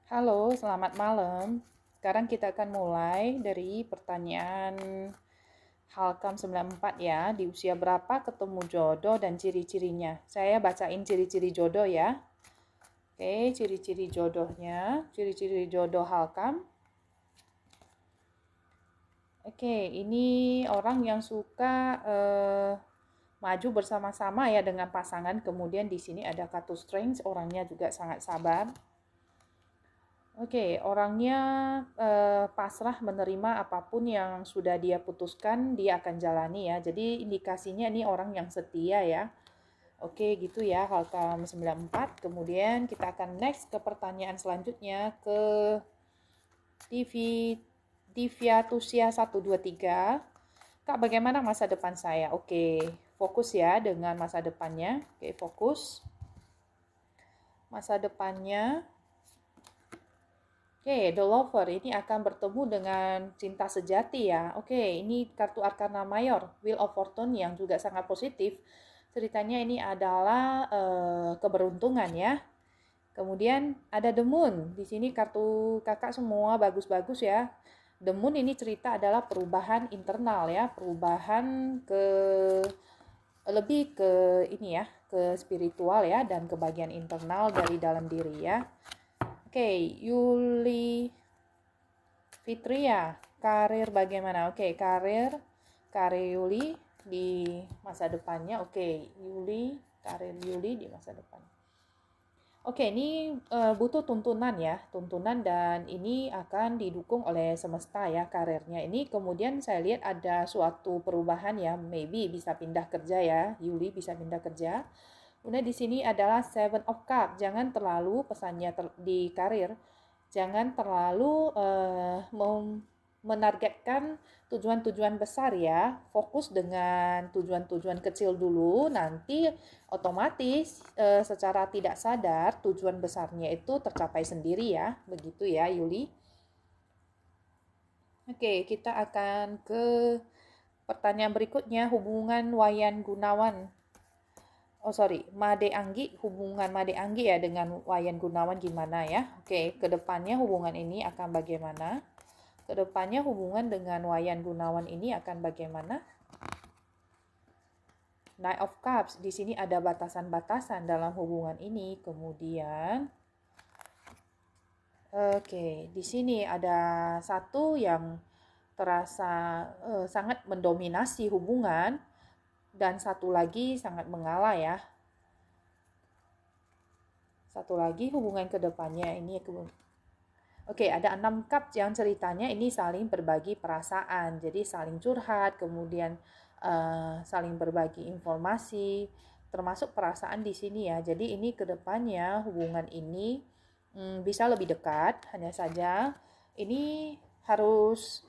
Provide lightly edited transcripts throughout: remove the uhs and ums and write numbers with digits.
Halo, selamat malam. Sekarang kita akan mulai dari pertanyaan Halkam 94 ya. Di usia berapa ketemu jodoh dan ciri-cirinya? Saya bacain ciri-ciri jodoh ya. Oke, ciri-ciri jodohnya. Ciri-ciri jodoh Halkam. Oke, ini orang yang suka maju bersama-sama ya dengan pasangan. Kemudian di sini ada kartu strength, orangnya juga sangat sabar. Oke, orangnya pasrah menerima apapun yang sudah dia putuskan, dia akan jalani ya. Jadi indikasinya ini orang yang setia ya. Oke, gitu ya, Halkam 94. Kemudian kita akan next ke pertanyaan selanjutnya ke TV Diviatusia 123. Kak, bagaimana masa depan saya? Oke, fokus ya dengan masa depannya. Oke, fokus. Masa depannya. Oke, The Lover ini akan bertemu dengan cinta sejati ya. Oke, ini kartu Arkana Mayor, Wheel of Fortune yang juga sangat positif. Ceritanya ini adalah keberuntungan ya. Kemudian ada The Moon. Di sini kartu kakak semua bagus-bagus ya. The Moon ini cerita adalah perubahan internal ya, perubahan ke lebih ke ini ya, ke spiritual ya dan ke bagian internal dari dalam diri ya. Oke, Yuli Fitria, karir bagaimana? Oke, karir Yuli di masa depannya. Oke, karir Yuli di masa depan. Oke, ini butuh tuntunan ya, tuntunan dan ini akan didukung oleh semesta ya karirnya. Ini kemudian saya lihat ada suatu perubahan ya, maybe bisa pindah kerja ya, Yuli bisa pindah kerja. Kemudian di sini adalah Seven of Cups. Jangan terlalu pesannya di karir, jangan terlalu menargetkan tujuan-tujuan besar ya. Fokus dengan tujuan-tujuan kecil dulu, nanti otomatis secara tidak sadar tujuan besarnya itu tercapai sendiri ya. Begitu ya, Yuli. Oke, kita akan ke pertanyaan berikutnya, hubungan Wayan Gunawan. Made Anggi, hubungan Made Anggi ya dengan Wayan Gunawan gimana ya? Oke, kedepannya hubungan ini akan bagaimana? Kedepannya hubungan dengan Wayan Gunawan ini akan bagaimana? Knight of Cups, di sini ada batasan-batasan dalam hubungan ini. Kemudian, oke, di sini ada satu yang terasa sangat mendominasi hubungan dan satu lagi sangat mengalah ya. Satu lagi hubungan kedepannya ini Oke, ada 6 cup yang ceritanya ini saling berbagi perasaan. Jadi saling curhat, kemudian saling berbagi informasi, termasuk perasaan di sini ya. Jadi ini kedepannya hubungan ini bisa lebih dekat. Hanya saja ini harus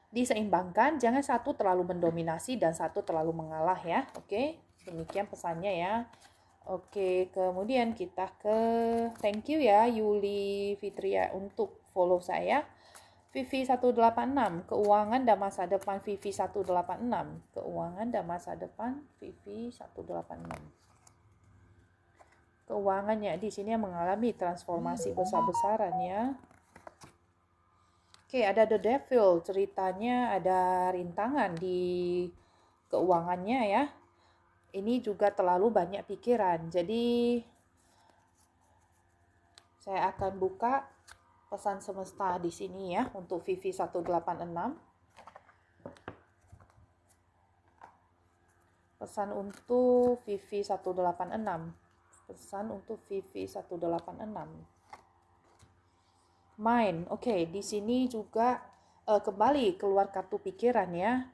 diseimbangkan. Jangan satu terlalu mendominasi dan satu terlalu mengalah ya. Oke, demikian pesannya ya. Oke, kemudian kita ke thank you ya Yuli Fitria untuk follow saya. Vivi 186, keuangan dan masa depan Vivi 186. Keuangan dan masa depan Vivi 186. Keuangannya di sini mengalami transformasi besar-besaran ya. Oke, ada The Devil, ceritanya ada rintangan di keuangannya ya. Ini juga terlalu banyak pikiran. Jadi saya akan buka pesan semesta di sini ya untuk Vivi 186. Pesan untuk Vivi 186. Pesan untuk Vivi 186. Mind. Oke, di sini juga kembali keluar kartu pikiran ya.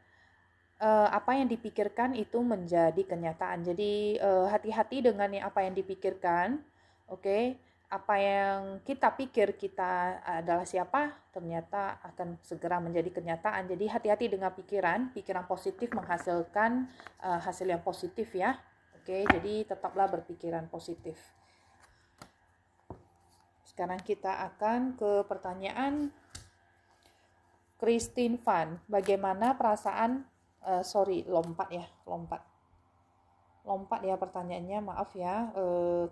Apa yang dipikirkan itu menjadi kenyataan. Jadi hati-hati dengan apa yang dipikirkan. Oke, apa yang kita pikir kita adalah siapa, ternyata akan segera menjadi kenyataan. Jadi hati-hati dengan pikiran positif menghasilkan hasil yang positif ya. Oke, jadi tetaplah berpikiran positif. Sekarang kita akan ke pertanyaan Christine Van. Bagaimana perasaan lompat. Lompat ya pertanyaannya, maaf ya.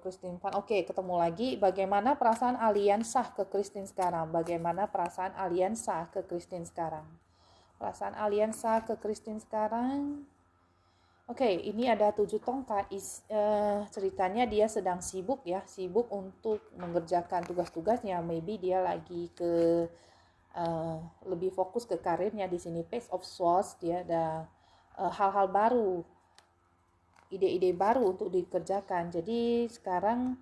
Christine Fan. Oke, ketemu lagi. Bagaimana perasaan Aliansa ke Christine sekarang? Bagaimana perasaan Aliansa ke Christine sekarang? Perasaan Aliansa ke Christine sekarang. Oke, ini ada 7 tongkat. Ceritanya dia sedang sibuk ya, sibuk untuk mengerjakan tugas-tugasnya. Maybe dia lagi lebih fokus ke karirnya di sini. Page of Swords, dia ada hal-hal baru, ide-ide baru untuk dikerjakan. Jadi sekarang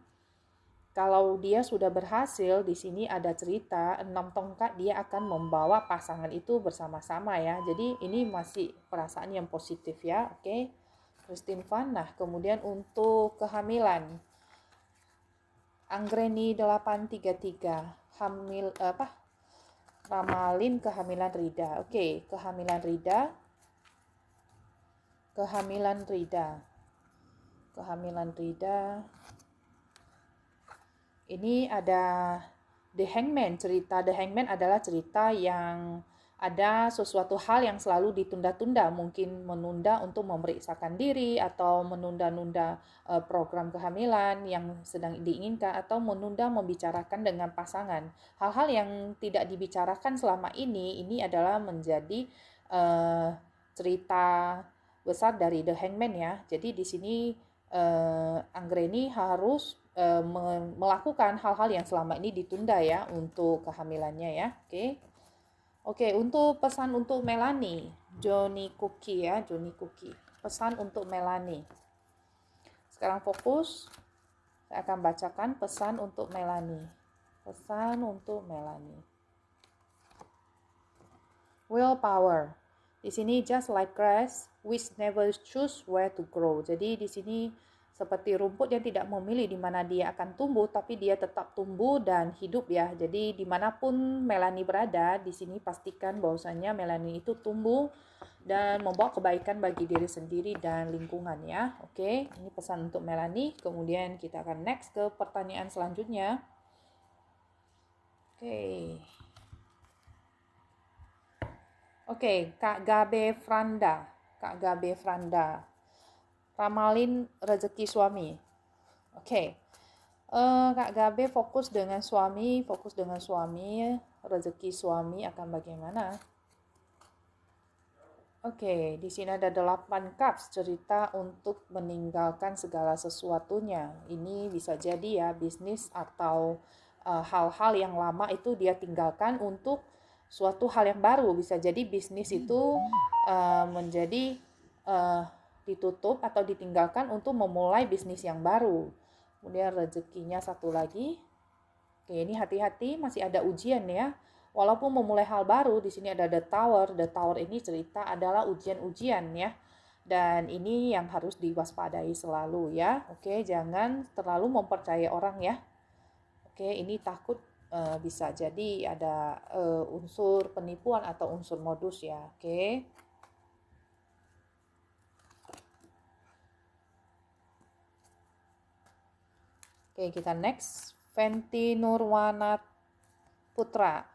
kalau dia sudah berhasil, di sini ada cerita 6 tongkat, dia akan membawa pasangan itu bersama-sama ya. Jadi ini masih perasaan yang positif ya. Oke. Christine Van. Nah, kemudian untuk kehamilan. Anggreni 833. Ramalin kehamilan Rida. Oke, kehamilan Rida. Ini ada The Hangman. Cerita The Hangman adalah cerita yang ada sesuatu hal yang selalu ditunda-tunda, mungkin menunda untuk memeriksakan diri atau menunda-nunda program kehamilan yang sedang diinginkan, atau menunda membicarakan dengan pasangan. Hal-hal yang tidak dibicarakan selama ini adalah menjadi cerita besar dari The Hangman ya. Jadi di sini Anggreni harus melakukan hal-hal yang selama ini ditunda ya untuk kehamilannya ya. Oke, untuk pesan untuk Melanie, Johnny Cookie ya, Johnny Cookie. Pesan untuk Melanie. Sekarang fokus, saya akan bacakan pesan untuk Melanie. Willpower. Di sini just like grass, which never choose where to grow. Jadi di sini seperti rumput yang tidak memilih di mana dia akan tumbuh, tapi dia tetap tumbuh dan hidup ya. Jadi dimanapun Melanie berada, di sini pastikan bahwasanya Melanie itu tumbuh dan membawa kebaikan bagi diri sendiri dan lingkungan ya. Oke, ini pesan untuk Melanie. Kemudian kita akan next ke pertanyaan selanjutnya. Oke, Kak Gabe Franda. Ramalin rezeki suami. Oke. Kak Gabe fokus dengan suami, rezeki suami akan bagaimana? Oke, di sini ada 8 cups, cerita untuk meninggalkan segala sesuatunya. Ini bisa jadi ya bisnis atau hal-hal yang lama itu dia tinggalkan untuk suatu hal yang baru. Bisa jadi bisnis itu menjadi ditutup atau ditinggalkan untuk memulai bisnis yang baru. Kemudian rezekinya satu lagi. Oke, ini hati-hati, masih ada ujian ya. Walaupun memulai hal baru, di sini ada The Tower. The Tower ini cerita adalah ujian-ujian ya. Dan ini yang harus diwaspadai selalu ya. Oke, jangan terlalu mempercayai orang ya. Oke, ini takut bisa jadi ada unsur penipuan atau unsur modus ya. Oke. Oke, kita next. Fenty Nurwana Putra.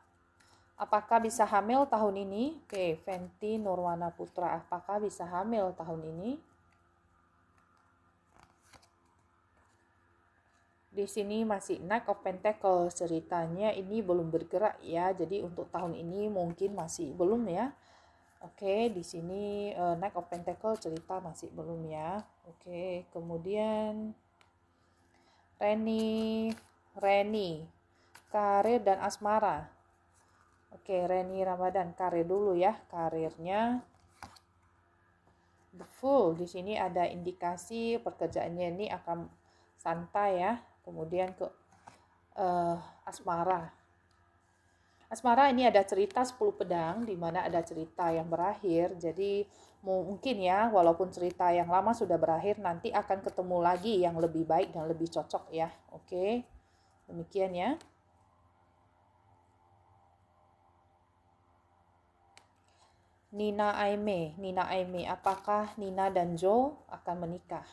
Apakah bisa hamil tahun ini? Oke, Fenty Nurwana Putra. Apakah bisa hamil tahun ini? Di sini masih Knight of Pentacles, ceritanya ini belum bergerak ya. Jadi untuk tahun ini mungkin masih belum ya. Oke, di sini Knight of Pentacles cerita masih belum ya. Oke, kemudian Reni, karir dan asmara. Oke, Reni Ramadan, karir dulu ya, karirnya. The Fool, di sini ada indikasi pekerjaannya ini akan santai ya. Kemudian ke asmara. Asmara ini ada cerita 10 pedang, di mana ada cerita yang berakhir. Jadi mungkin ya, walaupun cerita yang lama sudah berakhir, nanti akan ketemu lagi yang lebih baik dan lebih cocok ya. Oke, demikian ya. Nina Aime, apakah Nina dan Joe akan menikah?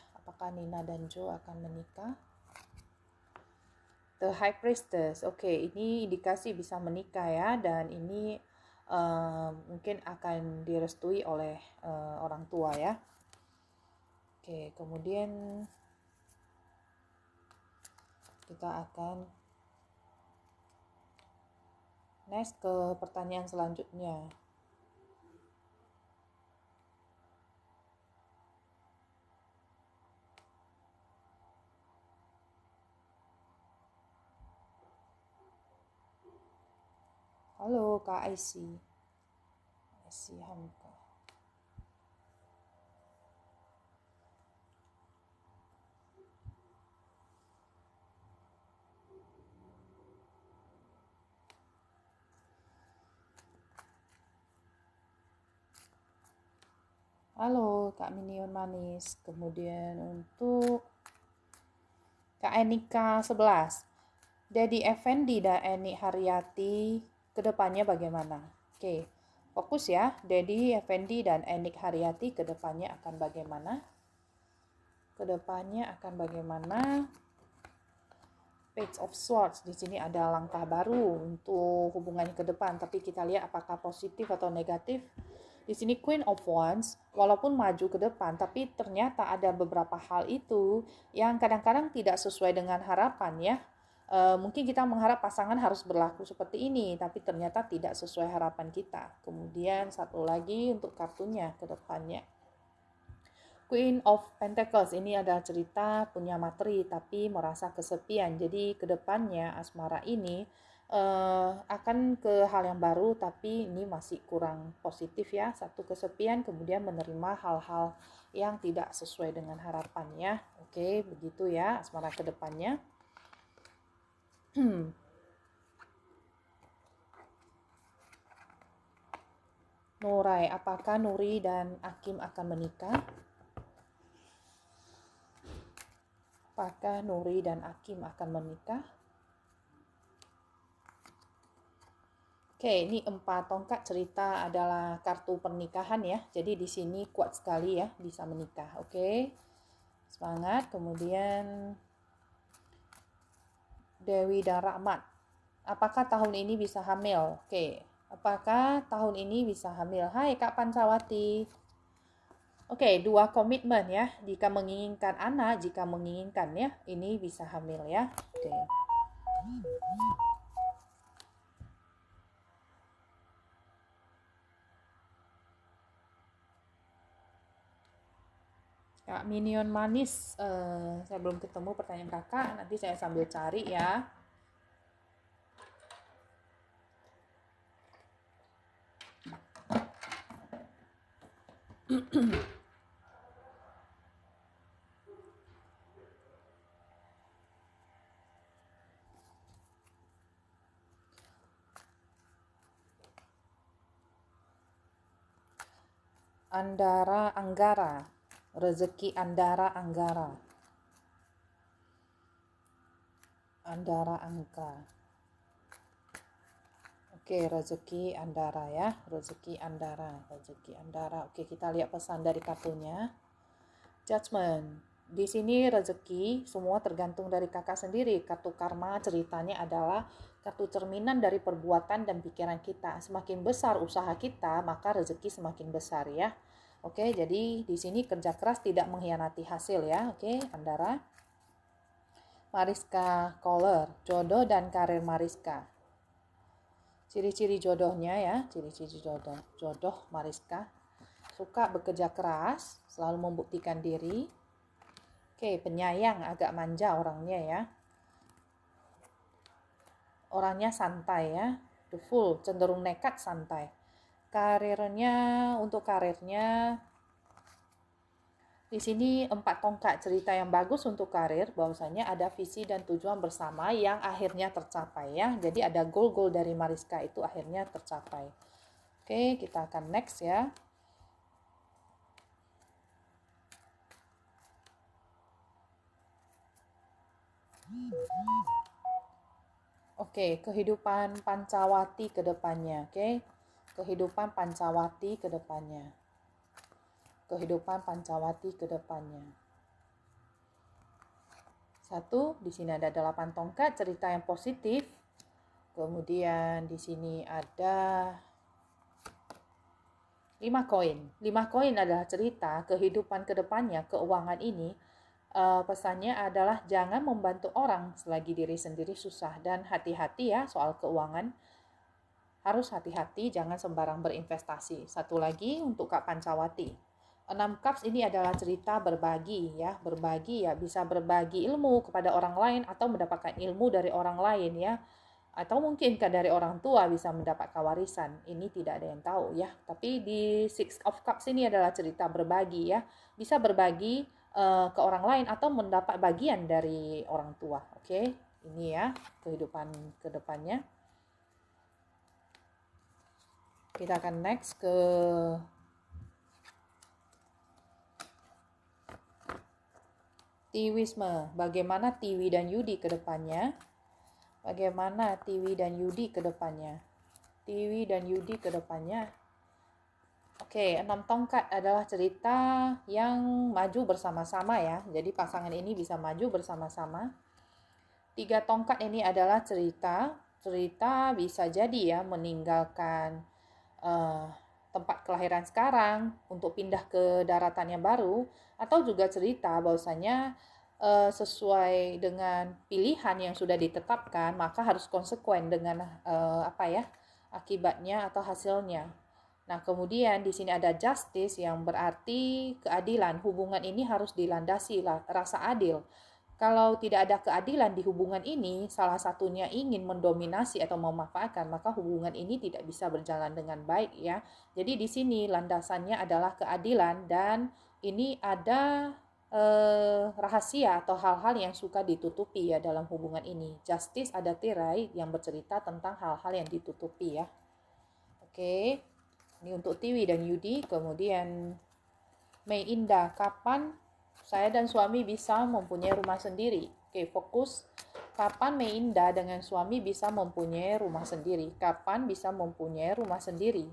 The High Priestess, oke, ini indikasi bisa menikah ya, dan ini mungkin akan direstui oleh orang tua ya. Oke, kemudian kita akan next ke pertanyaan selanjutnya. Halo Kak Aisy. Aisy Hamka. Halo Kak Minion Manis. Kemudian untuk Kak Enika 11. Dedi Effendi dan Eni Haryati kedepannya bagaimana? Oke, fokus ya. Dedi Effendi dan Eni Haryati kedepannya akan bagaimana? Kedepannya akan bagaimana? Page of Swords. Di sini ada langkah baru untuk hubungannya ke depan, tapi kita lihat apakah positif atau negatif. Di sini Queen of Wands, walaupun maju ke depan, tapi ternyata ada beberapa hal itu yang kadang-kadang tidak sesuai dengan harapan ya. Mungkin kita mengharap pasangan harus berlaku seperti ini, tapi ternyata tidak sesuai harapan kita. Kemudian satu lagi untuk kartunya ke depannya. Queen of Pentacles, ini adalah cerita punya materi tapi merasa kesepian. Jadi ke depannya asmara ini akan ke hal yang baru, tapi ini masih kurang positif ya. Satu kesepian, kemudian menerima hal-hal yang tidak sesuai dengan harapannya. Oke, begitu ya asmara ke depannya. Nurai, apakah Nuri dan Akim akan menikah? Apakah Nuri dan Akim akan menikah? Oke, ini 4 tongkat cerita adalah kartu pernikahan ya. Jadi di sini kuat sekali ya, bisa menikah. Oke, semangat. Kemudian Dewi dan Rahmat, apakah tahun ini bisa hamil? Oke, apakah tahun ini bisa hamil? Hai Kak Pancawati. Oke, 2 komitmen ya. Jika menginginkan anak, jika menginginkan ya, ini bisa hamil ya. Oke. Kak Minion Manis, saya belum ketemu pertanyaan kakak, nanti saya sambil cari ya. Andara Anggara, rezeki Andara Anggara. Andara Angka. Oke, rezeki Andara ya, rezeki Andara, rezeki Andara. Oke, kita lihat pesan dari kartunya. Judgment. Di sini rezeki semua tergantung dari kakak sendiri. Kartu karma ceritanya adalah kartu cerminan dari perbuatan dan pikiran kita. Semakin besar usaha kita, maka rezeki semakin besar ya. Oke, jadi di sini kerja keras tidak mengkhianati hasil ya. Oke, Andara. Mariska Kohler, jodoh dan karir Mariska. Ciri-ciri jodohnya ya, ciri-ciri jodoh Mariska. Suka bekerja keras, selalu membuktikan diri. Oke, penyayang, agak manja orangnya ya. Orangnya santai ya. The Fool, cenderung nekat, santai. Untuk karirnya di sini 4 tongkat cerita yang bagus untuk karir, bahwasanya ada visi dan tujuan bersama yang akhirnya tercapai ya. Jadi ada goal-goal dari Mariska itu akhirnya tercapai. Oke, kita akan next ya. Oke, kehidupan Pancawati ke depannya, oke. Kehidupan Pancawati ke depannya. Kehidupan Pancawati ke depannya. 1, di sini ada 8 tongkat, cerita yang positif. Kemudian di sini ada 5 koin. 5 koin adalah cerita kehidupan kedepannya, keuangan ini. Pesannya adalah jangan membantu orang selagi diri sendiri susah. Dan hati-hati ya soal keuangan. Harus hati-hati, jangan sembarang berinvestasi. Satu lagi untuk Kak Pancawati. 6 Cups ini adalah cerita berbagi ya. Berbagi ya, bisa berbagi ilmu kepada orang lain atau mendapatkan ilmu dari orang lain ya. Atau mungkin dari orang tua bisa mendapatkan warisan. Ini tidak ada yang tahu ya. Tapi di Six of Cups ini adalah cerita berbagi ya. Bisa berbagi ke orang lain atau mendapat bagian dari orang tua. Oke, ini ya kehidupan kedepannya. Kita akan next ke Tiwisme. Bagaimana Tiwi dan Yudi ke depannya? Bagaimana Tiwi dan Yudi ke depannya? Tiwi dan Yudi ke depannya. Oke, 6 tongkat adalah cerita yang maju bersama-sama ya. Jadi pasangan ini bisa maju bersama-sama. 3 tongkat ini adalah cerita bisa jadi ya meninggalkan tempat kelahiran sekarang untuk pindah ke daratan yang baru, atau juga cerita bahwasanya sesuai dengan pilihan yang sudah ditetapkan maka harus konsekuen dengan akibatnya atau hasilnya. Nah, kemudian di sini ada justice yang berarti keadilan. Hubungan ini harus dilandasi rasa adil. Kalau tidak ada keadilan di hubungan ini, salah satunya ingin mendominasi atau memanfaatkan, maka hubungan ini tidak bisa berjalan dengan baik ya. Jadi di sini landasannya adalah keadilan, dan ini ada rahasia atau hal-hal yang suka ditutupi ya dalam hubungan ini. Justice ada tirai yang bercerita tentang hal-hal yang ditutupi ya. Oke, ini untuk Tiwi dan Yudi. Kemudian Mei Indah, kapan saya dan suami bisa mempunyai rumah sendiri? Oke, fokus. Kapan Mei Indah dengan suami bisa mempunyai rumah sendiri? Kapan bisa mempunyai rumah sendiri?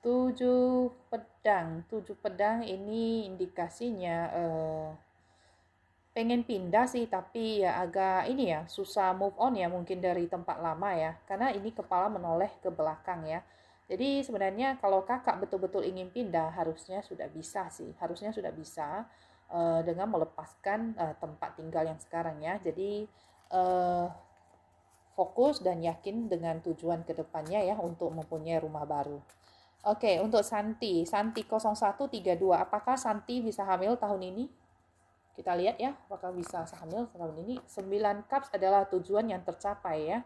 7 pedang. 7 pedang ini indikasinya pengen pindah sih, tapi ya agak ini ya, susah move on ya mungkin dari tempat lama ya. Karena ini kepala menoleh ke belakang ya. Jadi sebenarnya kalau kakak betul-betul ingin pindah, harusnya sudah bisa sih. Harusnya sudah bisa dengan melepaskan tempat tinggal yang sekarang ya. Jadi fokus dan yakin dengan tujuan kedepannya ya untuk mempunyai rumah baru. Oke, untuk Santi 0132, apakah Santi bisa hamil tahun ini? Kita lihat ya, apakah bisa hamil tahun ini. 9 cups adalah tujuan yang tercapai ya.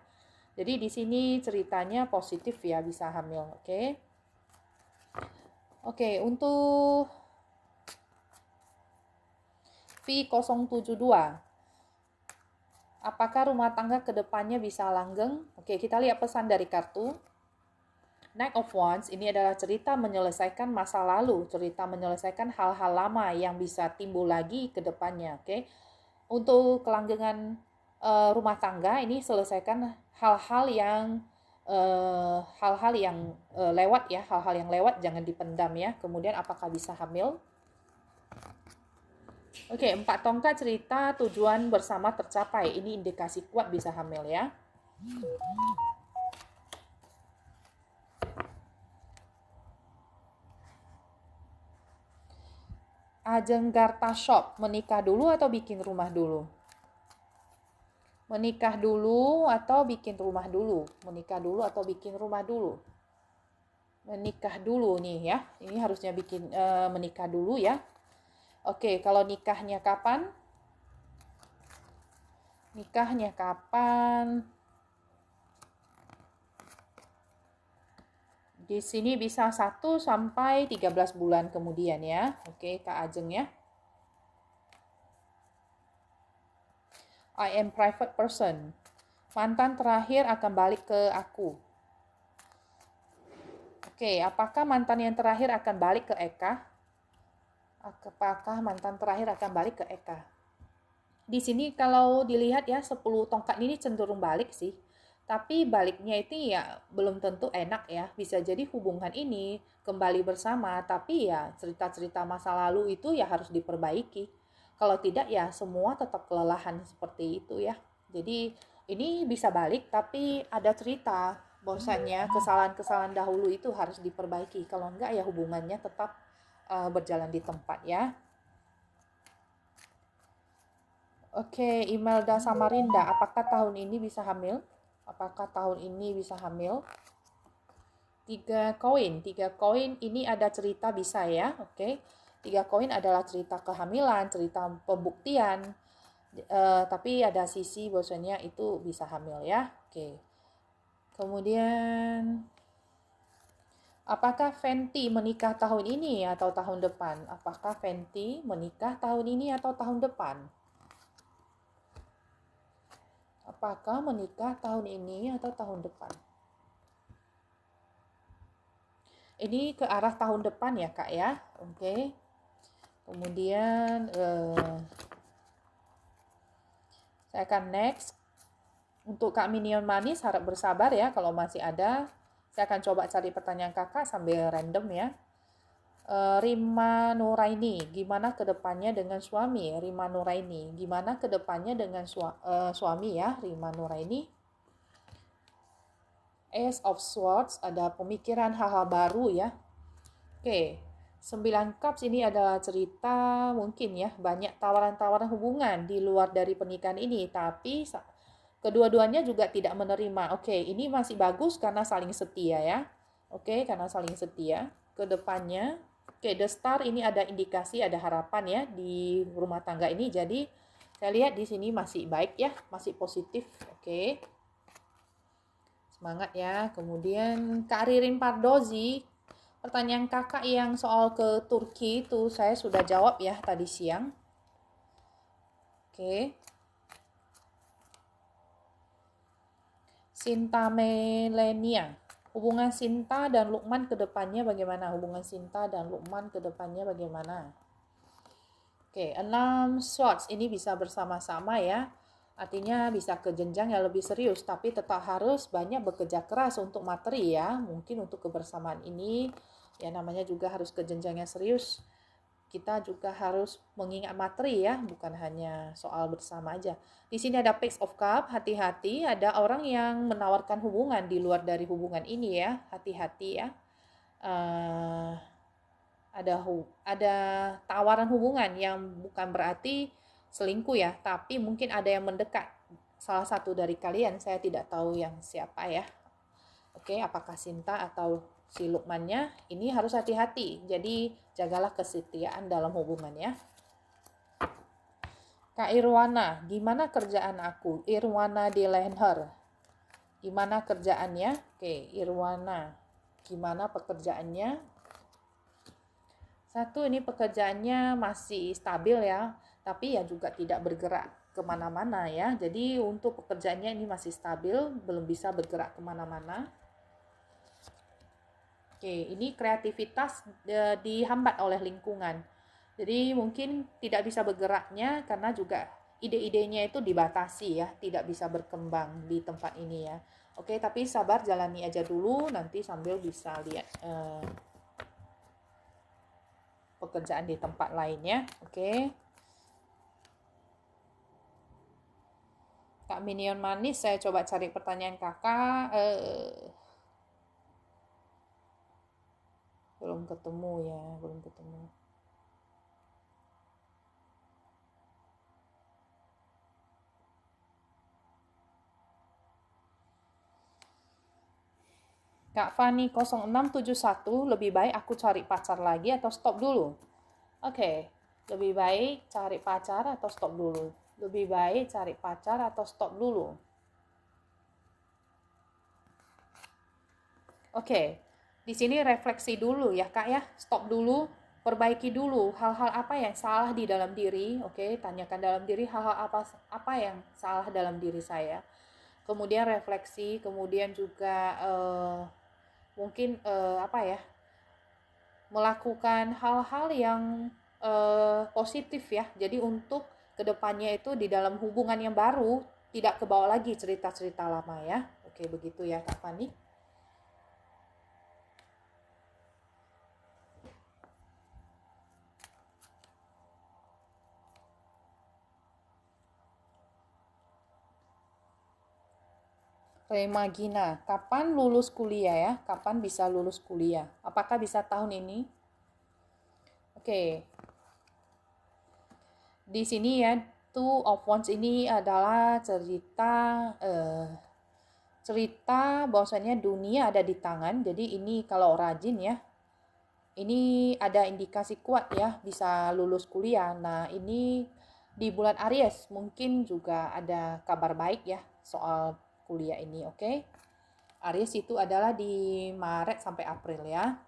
Jadi di sini ceritanya positif ya, bisa hamil. Oke. Oke, untuk V072. Apakah rumah tangga kedepannya bisa langgeng? Oke, kita lihat pesan dari kartu. Knight of Wands ini adalah cerita menyelesaikan masa lalu, cerita menyelesaikan hal-hal lama yang bisa timbul lagi ke depannya. Oke. Untuk kelanggengan rumah tangga ini selesaikan hal-hal yang lewat ya, hal-hal yang lewat jangan dipendam ya. Kemudian apakah bisa hamil? Oke, 4 tongkat cerita tujuan bersama tercapai. Ini indikasi kuat bisa hamil ya. Ajeng Garta Shop, menikah dulu atau bikin rumah dulu? Menikah dulu atau bikin rumah dulu? Menikah dulu atau bikin rumah dulu? Menikah dulu nih ya. Ini harusnya bikin menikah dulu ya. Oke, kalau nikahnya kapan? Nikahnya kapan? Di sini bisa 1 sampai 13 bulan kemudian ya. Oke, Kak Ajeng ya. I am private person. Mantan terakhir akan balik ke aku. Oke, apakah mantan yang terakhir akan balik ke Eka? Apakah mantan terakhir akan balik ke Eka? Di sini kalau dilihat ya 10 tongkat ini cenderung balik sih. Tapi baliknya itu ya belum tentu enak ya. Bisa jadi hubungan ini kembali bersama, tapi ya cerita-cerita masa lalu itu ya harus diperbaiki. Kalau tidak ya semua tetap kelelahan seperti itu ya. Jadi ini bisa balik tapi ada cerita bahwasanya kesalahan-kesalahan dahulu itu harus diperbaiki. Kalau enggak ya hubungannya tetap berjalan di tempat ya. Oke, Imelda Samarinda, apakah tahun ini bisa hamil? Apakah tahun ini bisa hamil? 3 koin ini ada cerita bisa ya, oke. 3 koin adalah cerita kehamilan, cerita pembuktian, tapi ada sisi bahwasanya itu bisa hamil ya, oke. Kemudian, apakah Fenty menikah tahun ini atau tahun depan? Apakah Fenty menikah tahun ini atau tahun depan? Apakah menikah tahun ini atau tahun depan? Ini ke arah tahun depan ya Kak ya, oke. Kemudian saya akan next. Untuk Kak Minion Manis harap bersabar ya, kalau masih ada. Saya akan coba cari pertanyaan kakak sambil random ya. Rima Nuraini, gimana kedepannya dengan suami? Rima Nuraini, gimana kedepannya dengan suami ya, Rima Nuraini? Ace of Swords, ada pemikiran hal-hal baru ya. Oke, 9 Cups ini adalah cerita mungkin ya, banyak tawaran-tawaran hubungan di luar dari pernikahan ini, tapi kedua-duanya juga tidak menerima. Oke, ini masih bagus karena saling setia ya. Oke, karena saling setia. Kedepannya, oke, The Star ini ada indikasi, ada harapan ya di rumah tangga ini. Jadi, saya lihat di sini masih baik ya, masih positif. Oke. Semangat ya. Kemudian Kak Ririn Pardozi, pertanyaan kakak yang soal ke Turki itu saya sudah jawab ya tadi siang. Oke. Sinta Melenia, hubungan Sinta dan Lukman ke depannya bagaimana? Hubungan Sinta dan Lukman ke depannya bagaimana? Oke, 6 Swords ini bisa bersama-sama ya. Artinya bisa ke jenjang yang lebih serius, tapi tetap harus banyak bekerja keras untuk materi ya. Mungkin untuk kebersamaan ini, ya namanya juga harus ke jenjang yang serius. Kita juga harus mengingat materi ya, bukan hanya soal bersama aja. Di sini ada Page of Cup, hati-hati, ada orang yang menawarkan hubungan di luar dari hubungan ini ya, hati-hati ya. Ada tawaran hubungan yang bukan berarti selingkuh ya, tapi mungkin ada yang mendekat. Salah satu dari kalian, saya tidak tahu yang siapa ya. Oke, apakah Sinta atau si Lukmannya? Ini harus hati-hati. Jadi jagalah kesetiaan dalam hubungan ya. Kak Irwana, gimana kerjaan aku? Irwana di Lenher. Gimana kerjaannya? Oke, Irwana. Gimana pekerjaannya? Satu, ini pekerjaannya masih stabil ya, tapi ya juga tidak bergerak kemana-mana ya. Jadi untuk pekerjaannya ini masih stabil, belum bisa bergerak kemana-mana. Oke, ini kreativitas dihambat oleh lingkungan. Jadi mungkin tidak bisa bergeraknya karena juga ide-idenya itu dibatasi ya, tidak bisa berkembang di tempat ini ya. Oke, tapi sabar, jalani aja dulu, nanti sambil bisa lihat pekerjaan di tempat lainnya. Oke. Kak Minion Manis, saya coba cari pertanyaan kakak. Belum ketemu ya, belum ketemu. Kak Fani 0671, lebih baik aku cari pacar lagi atau stop dulu? Oke, lebih baik cari pacar atau stop dulu? Lebih baik cari pacar atau stop dulu? Oke, di sini refleksi dulu ya Kak ya, stop dulu, perbaiki dulu hal-hal apa yang salah di dalam diri. Oke, tanyakan dalam diri hal-hal apa yang salah dalam diri saya. Kemudian refleksi, kemudian juga mungkin apa ya, melakukan hal-hal yang positif ya. Jadi untuk kedepannya itu di dalam hubungan yang baru tidak kebawa lagi cerita-cerita lama ya. Oke, begitu ya Kak Fani. Remagina, kapan lulus kuliah ya? Kapan bisa lulus kuliah? Apakah bisa tahun ini? Oke, di sini ya, Two of Wands ini adalah cerita bahwasanya dunia ada di tangan. Jadi ini kalau rajin ya, ini ada indikasi kuat ya bisa lulus kuliah. Nah, ini di bulan Aries mungkin juga ada kabar baik ya soal kuliah ini, oke? Aries itu adalah di Maret sampai April ya.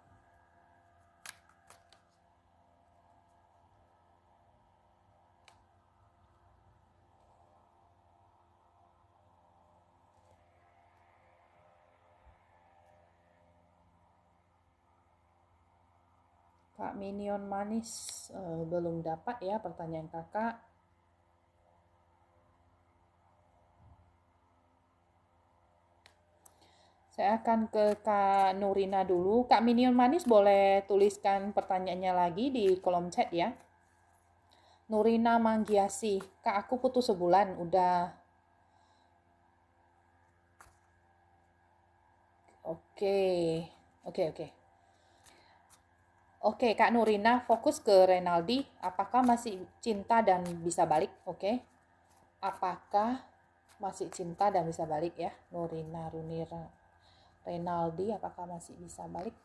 Kak Minion Manis belum dapat ya pertanyaan kakak. Saya akan ke Kak Nurina dulu. Kak Minion Manis boleh tuliskan pertanyaannya lagi di kolom chat ya. Nurina Manggiasi, Kak aku putus sebulan, udah. Oke, oke. Oke, Kak Nurina fokus ke Renaldi. Apakah masih cinta dan bisa balik? Oke. Apakah masih cinta dan bisa balik ya? Nurina Runira Renaldi, apakah masih bisa balik?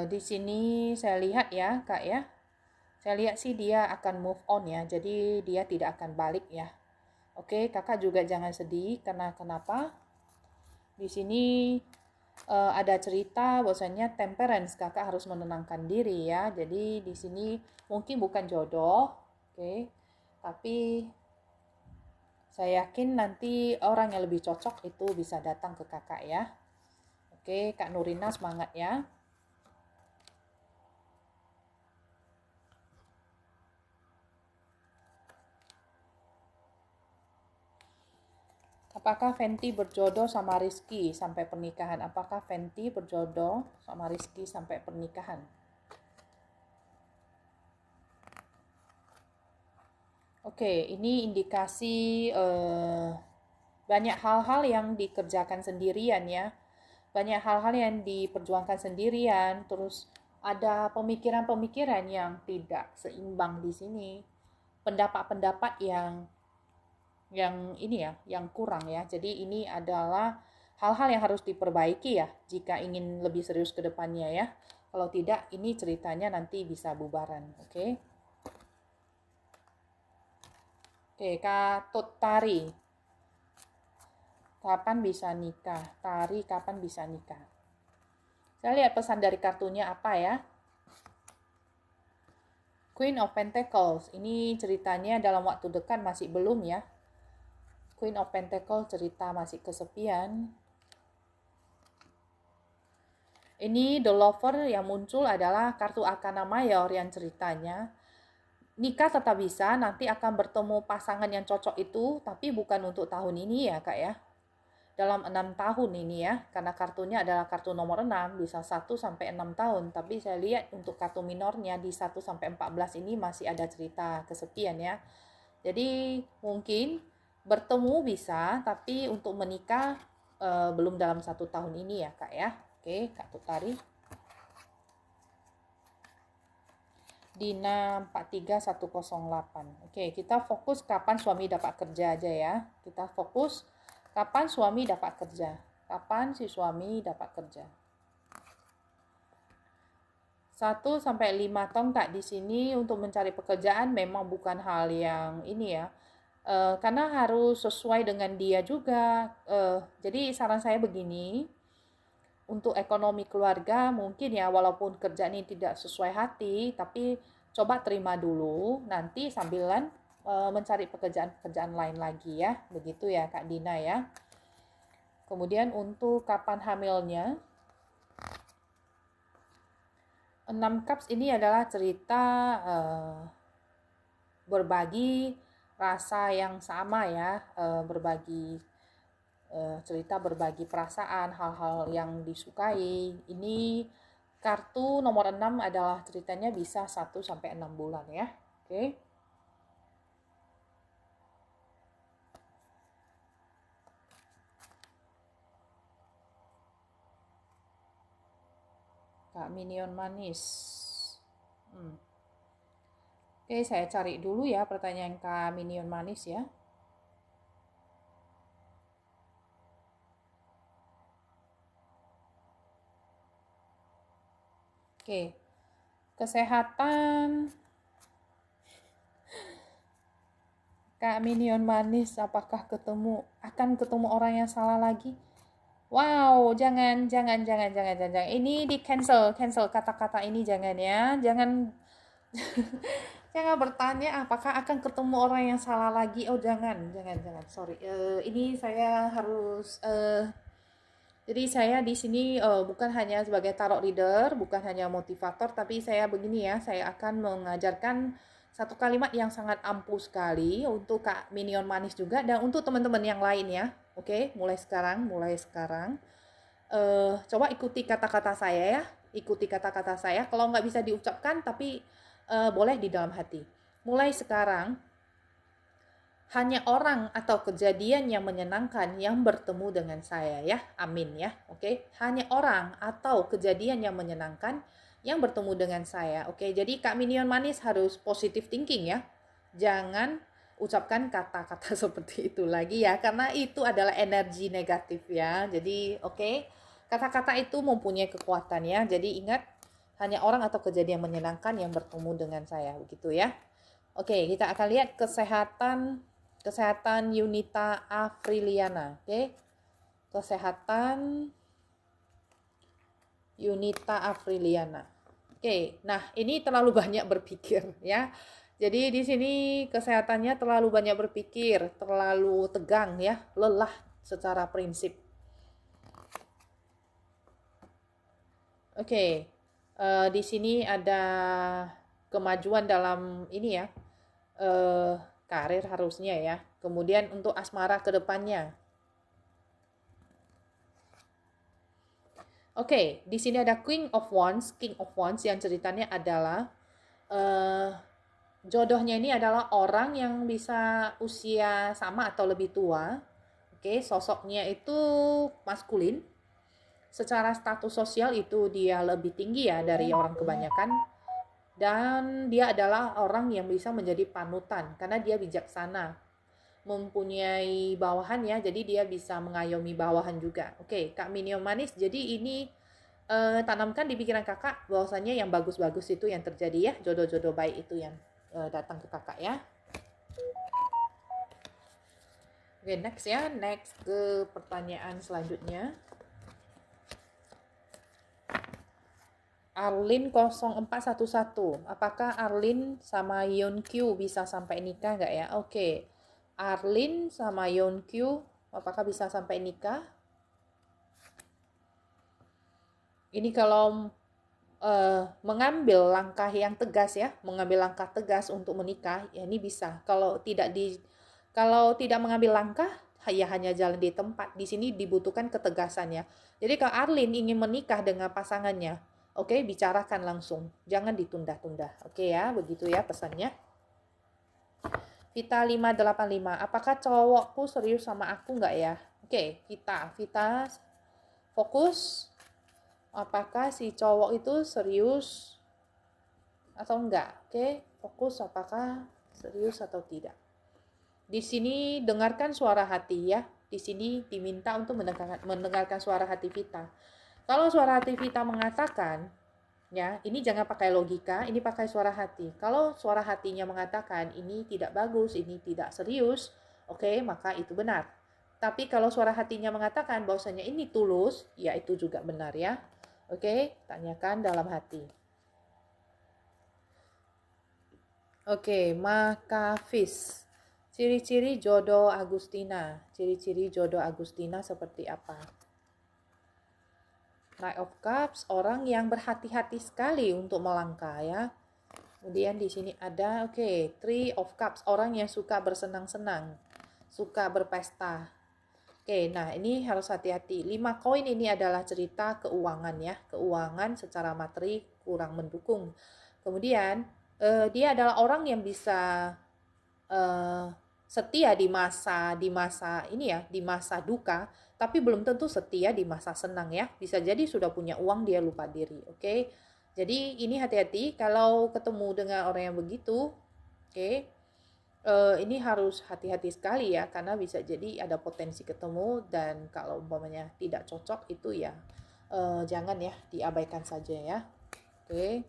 Di sini saya lihat ya, Kak ya. Saya lihat sih dia akan move on ya, jadi dia tidak akan balik ya. Oke, kakak juga jangan sedih karena kenapa? Di sini ada cerita bahwasanya temperance, kakak harus menenangkan diri ya. Jadi di sini mungkin bukan jodoh, oke, tapi saya yakin nanti orang yang lebih cocok itu bisa datang ke kakak ya. Oke, Kak Nurina semangat ya. Apakah Fenty berjodoh sama Rizky sampai pernikahan? Apakah Fenty berjodoh sama Rizky sampai pernikahan? Oke, ini indikasi banyak hal-hal yang dikerjakan sendirian ya. Banyak hal-hal yang diperjuangkan sendirian, terus ada pemikiran-pemikiran yang tidak seimbang di sini. Pendapat-pendapat yang ini ya, yang kurang ya. Jadi ini adalah hal-hal yang harus diperbaiki ya jika ingin lebih serius ke depannya ya. Kalau tidak, ini ceritanya nanti bisa bubaran, oke? Oke, Kak Tari. Kapan bisa nikah? Tari kapan bisa nikah? Saya lihat pesan dari kartunya apa ya? Queen of Pentacles. Ini ceritanya dalam waktu dekat masih belum ya. Queen of Pentacles cerita masih kesepian. Ini The Lover yang muncul adalah kartu Arkana Mayor yang ceritanya nikah tetap bisa, nanti akan bertemu pasangan yang cocok itu, tapi bukan untuk tahun ini ya kak ya. Dalam 6 tahun ini ya, karena kartunya adalah kartu nomor 6, bisa 1-6 tahun. Tapi saya lihat untuk kartu minornya di 1-14 ini masih ada cerita kesepian ya. Jadi mungkin bertemu bisa, tapi untuk menikah belum dalam 1 tahun ini ya kak ya. Oke, Kak Tutari. Dina 43108. Oke, kita fokus kapan suami dapat kerja aja ya. Kita fokus kapan suami dapat kerja. Kapan si suami dapat kerja. 1-5 tahun Kak di sini untuk mencari pekerjaan memang bukan hal yang ini ya. Karena harus sesuai dengan dia juga. Jadi saran saya begini, untuk ekonomi keluarga mungkin ya walaupun kerjaan ini tidak sesuai hati, tapi coba terima dulu, nanti sambilan mencari pekerjaan-pekerjaan lain lagi ya. Begitu ya Kak Dina ya. Kemudian untuk kapan hamilnya, 6 cups ini adalah cerita berbagi rasa yang sama ya, berbagi cerita berbagi perasaan, hal-hal yang disukai. Ini kartu nomor 6 adalah ceritanya bisa 1 sampai 6 bulan ya. Oke. Kak Minion manis. Oke, saya cari dulu ya pertanyaan Kak Minion manis ya. Oke, kesehatan Kak Minion manis, apakah akan ketemu orang yang salah lagi? Wow, jangan. Ini di cancel kata-kata ini jangan ya. Jangan jangan bertanya apakah akan ketemu orang yang salah lagi. Oh, jangan. Sorry. Ini saya harus jadi saya di sini bukan hanya sebagai tarot reader, bukan hanya motivator, tapi saya begini ya, saya akan mengajarkan satu kalimat yang sangat ampuh sekali untuk Kak Minion manis juga dan untuk teman-teman yang lain ya. Oke, mulai sekarang. Coba ikuti kata-kata saya ya. Ikuti kata-kata saya. Kalau nggak bisa diucapkan, tapi boleh di dalam hati. Mulai sekarang, hanya orang atau kejadian yang menyenangkan yang bertemu dengan saya ya. Amin ya. Oke. Hanya orang atau kejadian yang menyenangkan yang bertemu dengan saya. Oke. Jadi Kak Minion manis harus positive thinking ya. Jangan ucapkan kata-kata seperti itu lagi ya, karena itu adalah energi negatif ya. Jadi oke. Kata-kata itu mempunyai kekuatan ya. Jadi ingat, hanya orang atau kejadian menyenangkan yang bertemu dengan saya begitu ya. Oke, kita akan lihat kesehatan Yunita Afriliana. Oke. Kesehatan Yunita Afriliana. Oke. Nah, ini terlalu banyak berpikir ya. Jadi di sini kesehatannya terlalu banyak berpikir, terlalu tegang ya, lelah secara prinsip. Oke. Di sini ada kemajuan dalam ini ya. Karir harusnya ya. Kemudian untuk asmara ke depannya. Oke, di sini ada King of Wands yang ceritanya adalah jodohnya ini adalah orang yang bisa usia sama atau lebih tua. Oke, sosoknya itu maskulin. Secara status sosial itu dia lebih tinggi ya dari orang kebanyakan. Dan dia adalah orang yang bisa menjadi panutan karena dia bijaksana, mempunyai bawahan ya, jadi dia bisa mengayomi bawahan juga. Oke, Kak Minion manis, jadi ini tanamkan di pikiran kakak bahwasanya yang bagus-bagus itu yang terjadi ya, jodoh-jodoh baik itu yang datang ke kakak ya. Oke, next ke pertanyaan selanjutnya. Arlin 0411. Apakah Arlin sama Yeonkyu bisa sampai nikah nggak ya? Oke. Arlin sama Yeonkyu apakah bisa sampai nikah? Ini kalau mengambil langkah yang tegas ya, mengambil langkah tegas untuk menikah, ya ini bisa. Kalau tidak mengambil langkah, ya hanya jalan di tempat. Di sini dibutuhkan ketegasannya. Jadi kalau Arlin ingin menikah dengan pasangannya, oke, bicarakan langsung. Jangan ditunda-tunda. Oke ya, begitu ya pesannya. Vita 585. Apakah cowokku serius sama aku nggak ya? Oke, Vita fokus. Apakah si cowok itu serius atau enggak? Oke, fokus apakah serius atau tidak. Di sini dengarkan suara hati ya. Di sini diminta untuk mendengarkan suara hati Vita. Kalau suara hati Vita mengatakan, ya, ini jangan pakai logika, ini pakai suara hati. Kalau suara hatinya mengatakan ini tidak bagus, ini tidak serius, oke, maka itu benar. Tapi kalau suara hatinya mengatakan bahwasanya ini tulus, ya itu juga benar ya. Oke, tanyakan dalam hati. Oke, Makafis. Ciri-ciri jodoh Agustina. Ciri-ciri jodoh Agustina seperti apa? Knight of Cups, orang yang berhati-hati sekali untuk melangkah ya. Kemudian di sini ada Three of Cups, orang yang suka bersenang-senang, suka berpesta. Oke, nah ini harus hati-hati. 5 koin ini adalah cerita keuangan ya. Keuangan secara materi kurang mendukung. Kemudian dia adalah orang yang bisa setia di masa ini ya, di masa duka, tapi belum tentu setia di masa senang ya. Bisa jadi sudah punya uang dia lupa diri, oke? Jadi ini hati-hati kalau ketemu dengan orang yang begitu, oke? Ini harus hati-hati sekali ya, karena bisa jadi ada potensi ketemu dan kalau umpamanya tidak cocok itu ya jangan ya, diabaikan saja ya, oke?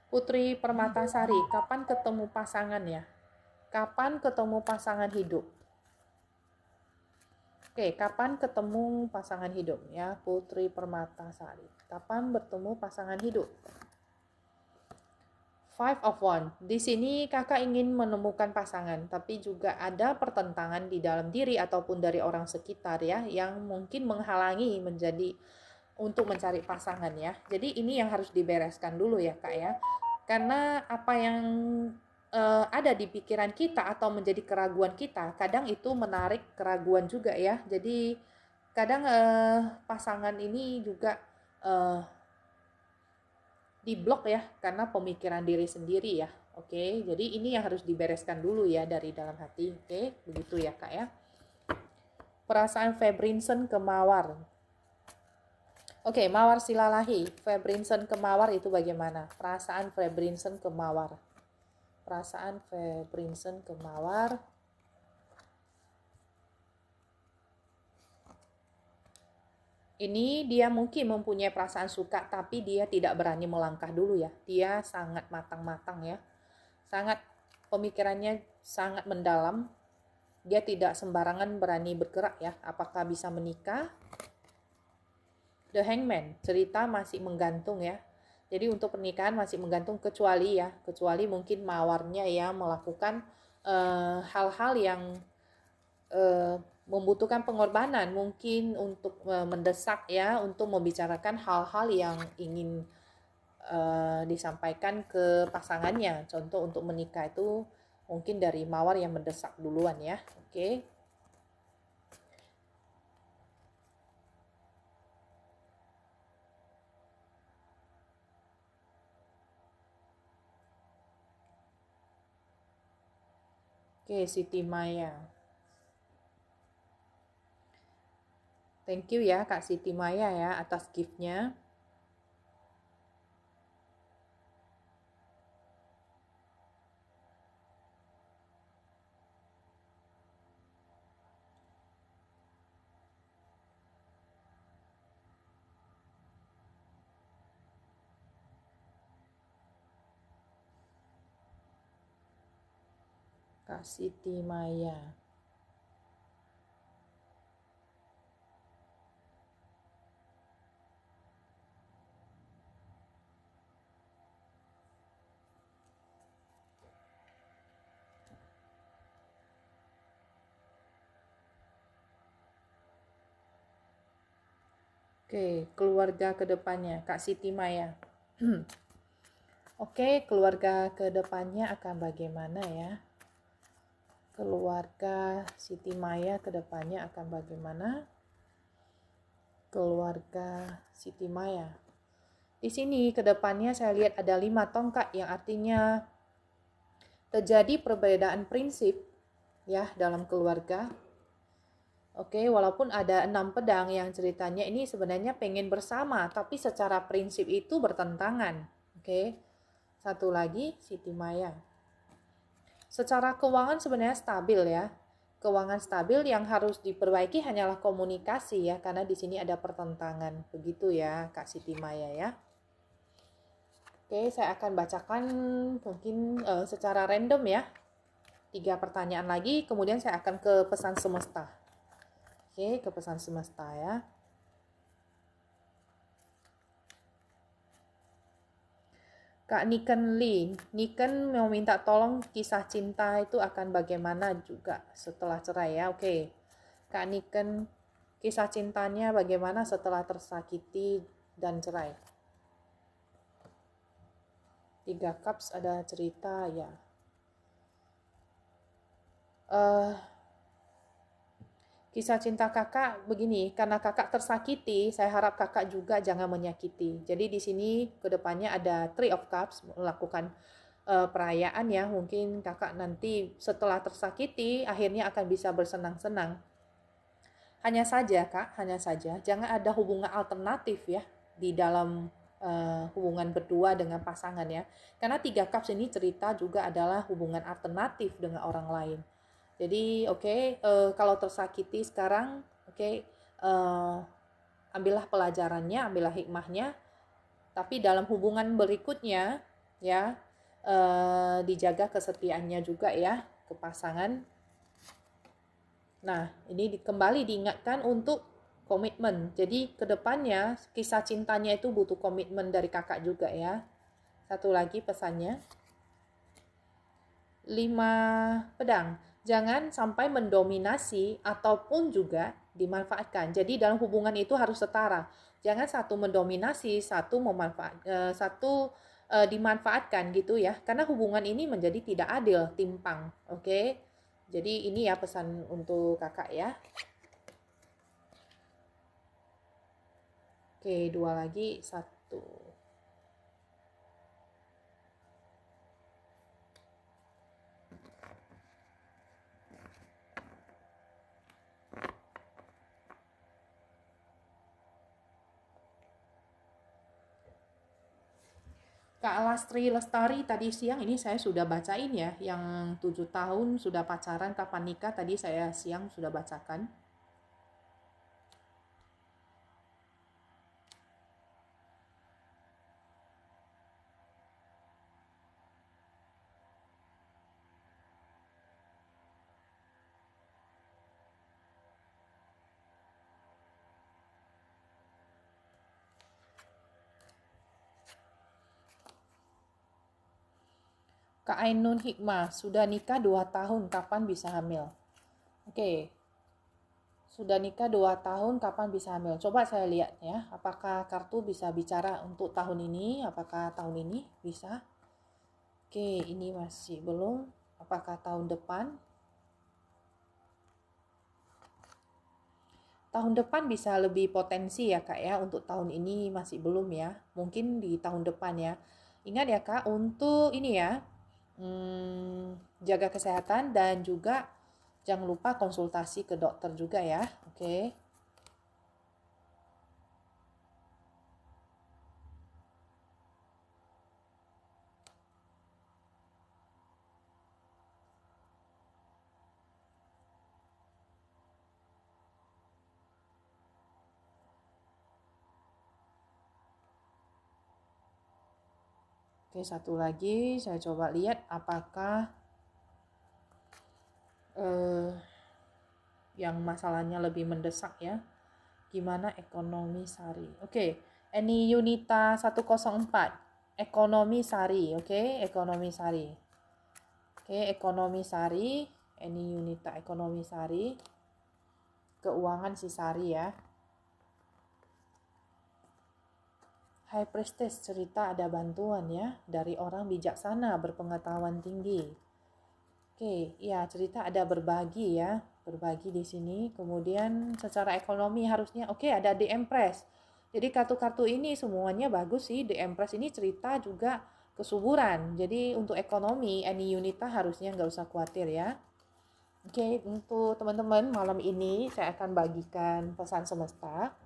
Putri Permatasari, kapan ketemu pasangan ya? Kapan ketemu pasangan hidup? Oke, kapan ketemu pasangan hidup ya, Putri Permatasari? Kapan bertemu pasangan hidup? Five of Wands. Di sini kakak ingin menemukan pasangan, tapi juga ada pertentangan di dalam diri ataupun dari orang sekitar ya, yang mungkin menghalangi untuk mencari pasangan ya. Jadi ini yang harus dibereskan dulu ya kak ya. Karena apa yang ada di pikiran kita atau menjadi keraguan kita, kadang itu menarik keraguan juga ya. Jadi kadang pasangan ini juga diblok ya karena pemikiran diri sendiri ya. Oke, jadi ini yang harus dibereskan dulu ya dari dalam hati. Oke, begitu ya kak ya. Perasaan Febrinson ke Mawar. Oke, Mawar Silalahi. Febrinson ke Mawar itu bagaimana? Perasaan Febrinson ke Mawar. Perasaan Febrinson ke Mawar. Ini dia mungkin mempunyai perasaan suka, tapi dia tidak berani melangkah dulu ya. Dia sangat matang-matang ya. Sangat pemikirannya sangat mendalam. Dia tidak sembarangan berani bergerak ya. Apakah bisa menikah? The Hangman, cerita masih menggantung ya. Jadi untuk pernikahan masih menggantung kecuali mungkin mawarnya ya melakukan hal-hal yang membutuhkan pengorbanan, mungkin untuk mendesak ya, untuk membicarakan hal-hal yang ingin disampaikan ke pasangannya. Contoh untuk menikah itu mungkin dari mawar yang mendesak duluan ya. Oke. Oke, Siti Maya. Thank you ya Kak Siti Maya ya atas gift-nya. Kak Siti Maya. Oke, keluarga kedepannya, Kak Siti Maya. Oke, keluarga kedepannya akan bagaimana ya? Keluarga Siti Maya kedepannya akan bagaimana? Keluarga Siti Maya. Di sini kedepannya saya lihat ada 5 tongkat yang artinya terjadi perbedaan prinsip ya dalam keluarga. Oke, walaupun ada 6 pedang yang ceritanya ini sebenarnya pengen bersama, tapi secara prinsip itu bertentangan. Oke, satu lagi Siti Maya. Secara keuangan sebenarnya stabil ya. Keuangan stabil yang harus diperbaiki hanyalah komunikasi ya, karena di sini ada pertentangan. Begitu ya Kak Siti Maya ya. Oke, saya akan bacakan mungkin secara random ya. 3 pertanyaan lagi, kemudian saya akan ke pesan semesta. Oke, ke pesan semesta ya. Kak Niken Lee, Niken mau minta tolong kisah cinta itu akan bagaimana juga setelah cerai ya. Oke, Kak Niken, kisah cintanya bagaimana setelah tersakiti dan cerai? Tiga cups ada cerita ya. Eh, Kisah cinta kakak begini, karena kakak tersakiti, saya harap kakak juga jangan menyakiti. Jadi di sini kedepannya ada Three of Cups melakukan perayaan ya. Mungkin kakak nanti setelah tersakiti akhirnya akan bisa bersenang-senang. Hanya saja kak, hanya saja jangan ada hubungan alternatif ya di dalam hubungan berdua dengan pasangan ya. Karena tiga cups ini cerita juga adalah hubungan alternatif dengan orang lain. Jadi kalau tersakiti sekarang uh, ambillah pelajarannya, ambillah hikmahnya. Tapi dalam hubungan berikutnya ya dijaga kesetiaannya juga ya ke pasangan. Nah ini kembali diingatkan untuk komitmen. Jadi kedepannya kisah cintanya itu butuh komitmen dari kakak juga ya. Satu lagi pesannya. 5 pedang. Jangan sampai mendominasi ataupun juga dimanfaatkan. Jadi dalam hubungan itu harus setara. Jangan satu mendominasi, satu dimanfaatkan gitu ya. Karena hubungan ini menjadi tidak adil, timpang. Oke. Jadi ini ya pesan untuk kakak ya. Oke, dua lagi, satu. Kak Lastri Lestari tadi siang ini saya sudah bacain ya, yang 7 tahun sudah pacaran kapan nikah tadi saya siang sudah bacakan. Kak Ainun Hikmah, sudah nikah 2 tahun, kapan bisa hamil? Oke, sudah nikah 2 tahun, kapan bisa hamil? Coba saya lihat ya, apakah kartu bisa bicara untuk tahun ini, apakah tahun ini bisa? Oke, ini masih belum. Apakah tahun depan? Tahun depan bisa lebih potensi ya kak ya, untuk tahun ini masih belum ya. Mungkin di tahun depan ya. Ingat ya kak, untuk ini ya, jaga kesehatan dan juga jangan lupa konsultasi ke dokter juga ya. Oke. Oke, satu lagi saya coba lihat apakah yang masalahnya lebih mendesak ya. Gimana ekonomi Sari? Oke, Eni Yunita 104. Ekonomi Sari, oke, ekonomi Sari. Oke, ekonomi Sari, Eni Yunita ekonomi Sari. Keuangan si Sari ya. High Priestess cerita ada bantuan ya dari orang bijaksana berpengetahuan tinggi. Oke, ya cerita ada berbagi ya, berbagi di sini. Kemudian secara ekonomi harusnya ada The Empress. Jadi kartu-kartu ini semuanya bagus sih. The Empress ini cerita juga kesuburan. Jadi untuk ekonomi, Eni Yunita harusnya nggak usah khawatir ya. Oke, untuk teman-teman malam ini saya akan bagikan pesan semesta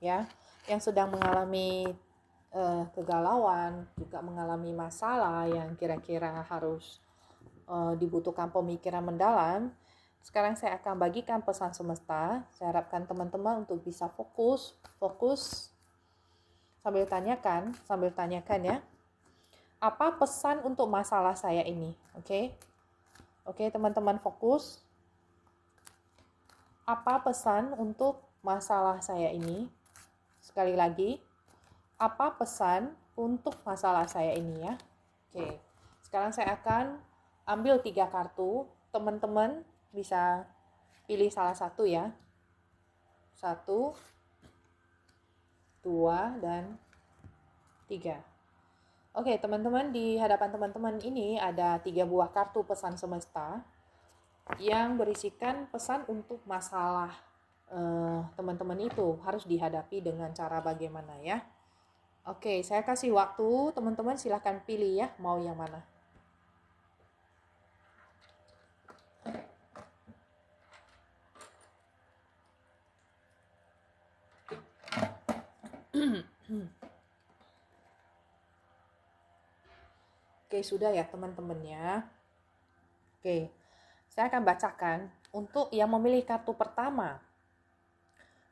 ya, yang sedang mengalami kegalauan, juga mengalami masalah yang kira-kira harus dibutuhkan pemikiran mendalam. Sekarang saya akan bagikan pesan semesta. Saya harapkan teman-teman untuk bisa fokus sambil tanyakan ya. Apa pesan untuk masalah saya ini? Oke, teman-teman fokus. Apa pesan untuk masalah saya ini? Sekali lagi, apa pesan untuk masalah saya ini ya? Oke, sekarang saya akan ambil 3 kartu. Teman-teman bisa pilih salah satu ya. 1, 2, dan 3. Oke, teman-teman, di hadapan teman-teman ini ada 3 buah kartu pesan semesta yang berisikan pesan untuk masalah teman-teman itu harus dihadapi dengan cara bagaimana ya. Oke, saya kasih waktu, teman-teman silahkan pilih ya, mau yang mana. Oke, sudah ya teman-teman ya. Oke, saya akan bacakan untuk yang memilih kartu pertama.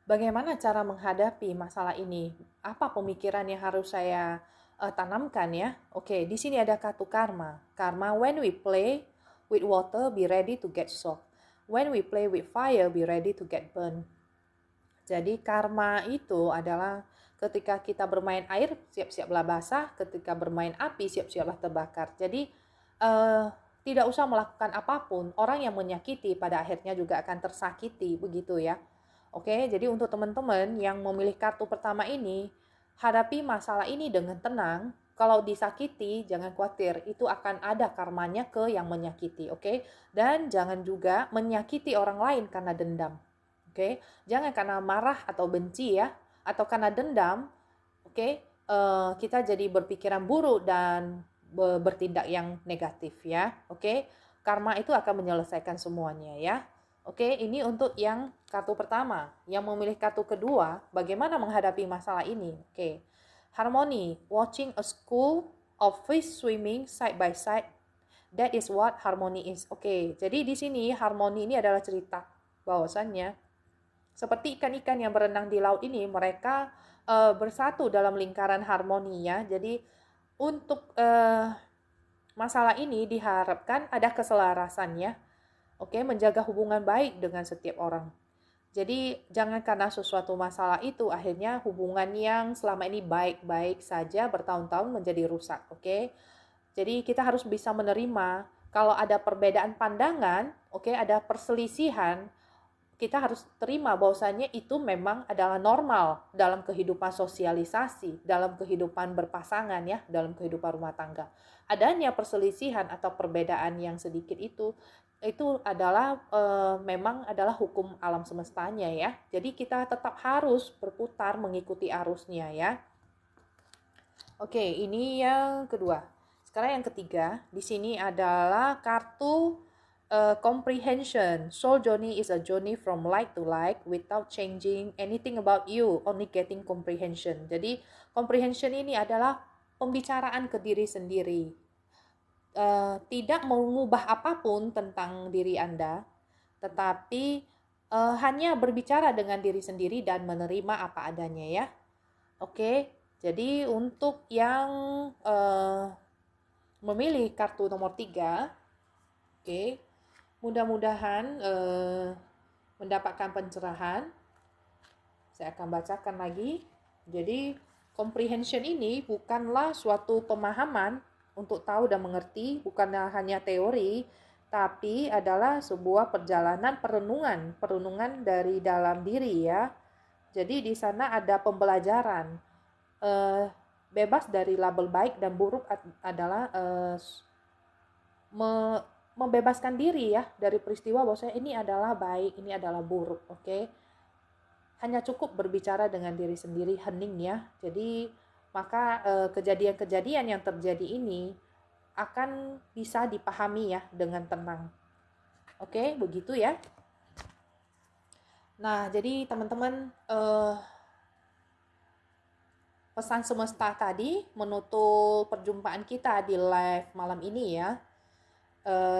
Bagaimana cara menghadapi masalah ini? Apa pemikiran yang harus saya tanamkan ya? Oke, di sini ada kartu karma. Karma, when we play with water, be ready to get soaked. When we play with fire, be ready to get burned. Jadi karma itu adalah ketika kita bermain air, siap-siaplah basah. Ketika bermain api, siap-siaplah terbakar. Jadi tidak usah melakukan apapun. Orang yang menyakiti pada akhirnya juga akan tersakiti, begitu ya. Oke, jadi untuk teman-teman yang memilih kartu pertama ini, hadapi masalah ini dengan tenang. Kalau disakiti, jangan khawatir. Itu akan ada karmanya ke yang menyakiti, oke? Dan jangan juga menyakiti orang lain karena dendam. Oke, jangan karena marah atau benci ya, atau karena dendam, oke, kita jadi berpikiran buruk dan bertindak yang negatif ya, oke. Karma itu akan menyelesaikan semuanya ya. Oke, ini untuk yang kartu pertama. Yang memilih kartu kedua, bagaimana menghadapi masalah ini? Oke, harmony, watching a school of fish swimming side by side. That is what harmony is. Oke, jadi di sini harmoni ini adalah cerita bahwasannya seperti ikan-ikan yang berenang di laut ini, mereka bersatu dalam lingkaran harmoni ya. Jadi untuk masalah ini diharapkan ada keselarasan ya. Oke, menjaga hubungan baik dengan setiap orang. Jadi jangan karena sesuatu masalah itu akhirnya hubungan yang selama ini baik-baik saja bertahun-tahun menjadi rusak. Oke, jadi kita harus bisa menerima kalau ada perbedaan pandangan, oke, ada perselisihan. Kita harus terima bahwasannya itu memang adalah normal dalam kehidupan sosialisasi, dalam kehidupan berpasangan ya, dalam kehidupan rumah tangga. Adanya perselisihan atau perbedaan yang sedikit itu adalah memang adalah hukum alam semestanya ya. Jadi kita tetap harus berputar mengikuti arusnya ya. Oke, ini yang kedua. Sekarang yang ketiga, di sini adalah kartu comprehension. Soul journey is a journey from light to light without changing anything about you, only getting comprehension. Jadi comprehension ini adalah pembicaraan ke diri sendiri. Tidak mengubah apapun tentang diri Anda, tetapi hanya berbicara dengan diri sendiri dan menerima apa adanya ya. Oke, jadi untuk yang memilih kartu nomor 3, oke, mudah-mudahan mendapatkan pencerahan. Saya akan bacakan lagi. Jadi, comprehension ini bukanlah suatu pemahaman untuk tahu dan mengerti, bukanlah hanya teori, tapi adalah sebuah perjalanan perenungan dari dalam diri ya. Jadi di sana ada pembelajaran. Bebas dari label baik dan buruk adalah membebaskan diri ya dari peristiwa bahwa ini adalah baik, ini adalah buruk, oke? Hanya cukup berbicara dengan diri sendiri, hening ya. Jadi maka kejadian-kejadian yang terjadi ini akan bisa dipahami ya dengan tenang. Oke, begitu ya. Nah, jadi teman-teman pesan semesta tadi menutup perjumpaan kita di live malam ini ya.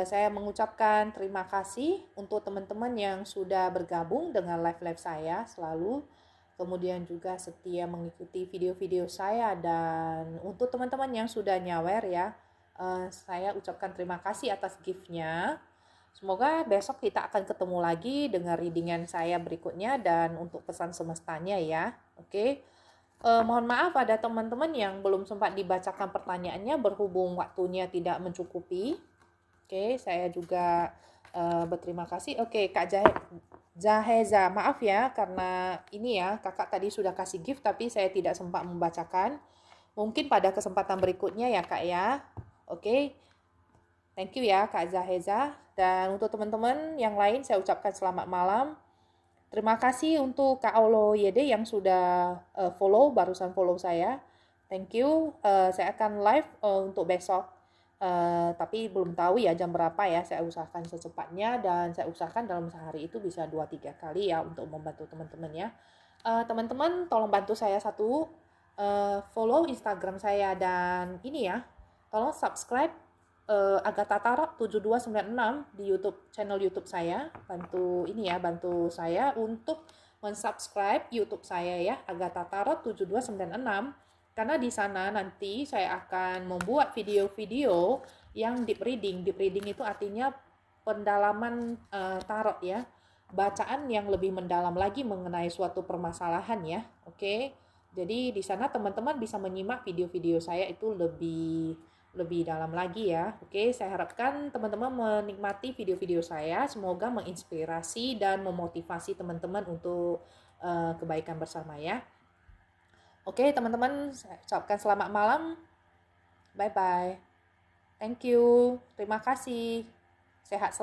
Saya mengucapkan terima kasih untuk teman-teman yang sudah bergabung dengan live-live saya selalu. Kemudian juga setia mengikuti video-video saya. Dan untuk teman-teman yang sudah nyawer ya, saya ucapkan terima kasih atas gift-nya. Semoga besok kita akan ketemu lagi dengan readingan saya berikutnya dan untuk pesan semestanya ya. Oke. Mohon maaf ada teman-teman yang belum sempat dibacakan pertanyaannya berhubung waktunya tidak mencukupi. Oke, saya juga berterima kasih. Oke, Kak Zaheza, maaf ya karena ini ya kakak tadi sudah kasih gift tapi saya tidak sempat membacakan. Mungkin pada kesempatan berikutnya ya Kak ya. Oke, thank you ya Kak Zaheza. Dan untuk teman-teman yang lain saya ucapkan selamat malam. Terima kasih untuk Kak Aulo YD yang sudah barusan follow saya. Thank you. Saya akan live untuk besok. Tapi belum tahu ya jam berapa ya. Saya usahakan secepatnya dan saya usahakan dalam sehari itu bisa 2-3 kali ya untuk membantu teman-teman ya. Teman-teman tolong bantu saya satu, follow Instagram saya dan ini ya, tolong subscribe Agatha Tarot 7296 di YouTube, channel YouTube saya. Bantu ini ya, bantu saya untuk mensubscribe YouTube saya ya, Agatha Tarot 7296, karena di sana nanti saya akan membuat video-video yang deep reading. Deep reading itu artinya pendalaman tarot ya. Bacaan yang lebih mendalam lagi mengenai suatu permasalahan ya. Oke. Jadi di sana teman-teman bisa menyimak video-video saya itu lebih dalam lagi ya. Oke, saya harapkan teman-teman menikmati video-video saya. Semoga menginspirasi dan memotivasi teman-teman untuk kebaikan bersama ya. Oke, teman-teman, saya ucapkan selamat malam. Bye-bye. Thank you. Terima kasih. Sehat selalu.